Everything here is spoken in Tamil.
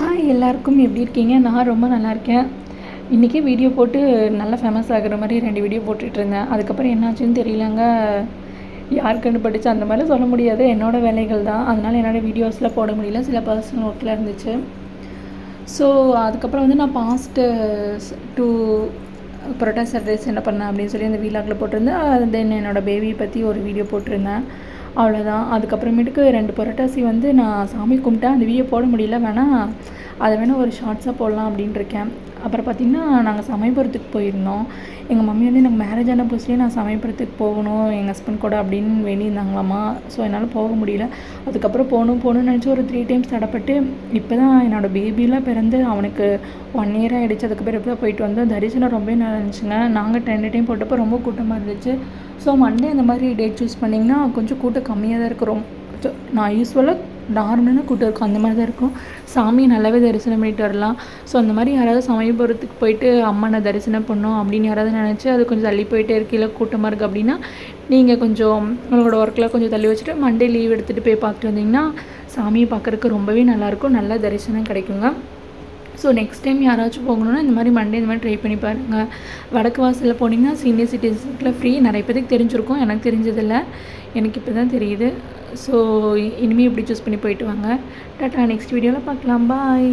ஹாய் எல்லாருக்கும் எப்படி இருக்கீங்க? நான் ரொம்ப நல்லா இருக்கேன். இன்றைக்கி வீடியோ போட்டு நல்லா ஃபேமஸ் ஆகிற மாதிரி 2 வீடியோ போட்டுட்ருந்தேன். அதுக்கப்புறம் என்னாச்சுன்னு தெரியலங்க. யார் கண்டுபிடிச்சு அந்த மாதிரிலாம் சொல்ல முடியாது. என்னோடய வேலைகள் தான். அதனால் என்னோடய வீடியோஸில் போட முடியல. சில பர்சனல் ஒர்க்கில் இருந்துச்சு. ஸோ அதுக்கப்புறம் வந்து நான் பாஸ்ட்டு 2 புரோட்டா சாட்டர்டேஸ் என்ன பண்ணேன் அப்படின்னு சொல்லி அந்த வீலாகில் போட்டிருந்தேன். தென் என்னோடய பேபியை பற்றி ஒரு வீடியோ போட்டிருந்தேன். அவ்வளோதான். அதுக்கப்புறமேட்டுக்கு 2 புரட்டாசி வந்து நான் சாமி கும்பிட்டேன். அந்த வீடியோ போட முடியல. அதை வேணால் ஒரு ஷார்ட்ஸாக போடலாம் அப்படின்ட்டு இருக்கேன். அப்புறம் பார்த்திங்கன்னா, நாங்கள் சமயபுரத்துக்கு போயிருந்தோம். எங்கள் மம்மி வந்து எனக்கு மேரேஜ் ஆன புதுசுலேயே நான் சமயபுரத்துக்கு போகணும் எங்கள் ஹஸ்பண்ட் கூட அப்படின்னு வேண்டியிருந்தாங்களாம்மா. ஸோ என்னால் போக முடியல. அதுக்கப்புறம் போகணும்னு நினச்சி ஒரு 3 டைம்ஸ் தடப்பட்டு இப்போ தான் என்னோடய பேபிலாம் பிறந்து அவனுக்கு 1 இயர் ஆகிடுச்சு. அதுக்கப்புறம் இப்போ தான் போயிட்டு வந்தோம். தரிசனம் ரொம்ப நல்லா இருந்துச்சுங்க. நாங்கள் 10 டைம் போட்டப்போ ரொம்ப கூட்டமாக இருந்துச்சு. ஸோ மண்டே அந்த மாதிரி டேட் சூஸ் பண்ணிங்கன்னா கொஞ்சம் கூட்டம் கம்மியாக தான் இருக்கிறோம். நான் யூஸ்வலாக நார்மலான கூட்டம் இருக்கும், அந்த மாதிரி தான் இருக்கும். சாமி நல்லாவே தரிசனம் பண்ணிட்டு வரலாம். ஸோ அந்த மாதிரி யாராவது சமயபுரத்துக்கு போயிட்டு அம்மனை தரிசனம் பண்ணோம் அப்படின்னு யாராவது நினச்சி அது கொஞ்சம் தள்ளி போயிட்டே இருக்கையில் கூட்டமாக இருக்குது அப்படின்னா நீங்கள் கொஞ்சம் உங்களோட ஒர்க்கில் கொஞ்சம் தள்ளி வச்சுட்டு மண்டே லீவ் எடுத்துகிட்டு போய் பார்த்துட்டு வந்தீங்கன்னா சாமியை பார்க்குறதுக்கு ரொம்பவே நல்லாயிருக்கும். நல்ல தரிசனம் கிடைக்குங்க. ஸோ நெக்ஸ்ட் டைம் யாராச்சும் போகணுன்னா இந்த மாதிரி மண்டே இந்த மாதிரி ட்ரை பண்ணி பாருங்கள். வடக்கு வாசலில் போனீங்கன்னா சீனியர் சிட்டிசனுக்குலாம் ஃப்ரீ. நிறைய பேருக்கு தெரிஞ்சிருக்கும், எனக்கு தெரிஞ்சதில்லை. எனக்கு இப்போ தான் தெரியுது. ஸோ இனிமேல் இப்படி சூஸ் பண்ணி போயிட்டு வாங்க. டாட்டா, நெக்ஸ்ட் வீடியோவில் பார்க்கலாம். பாய்.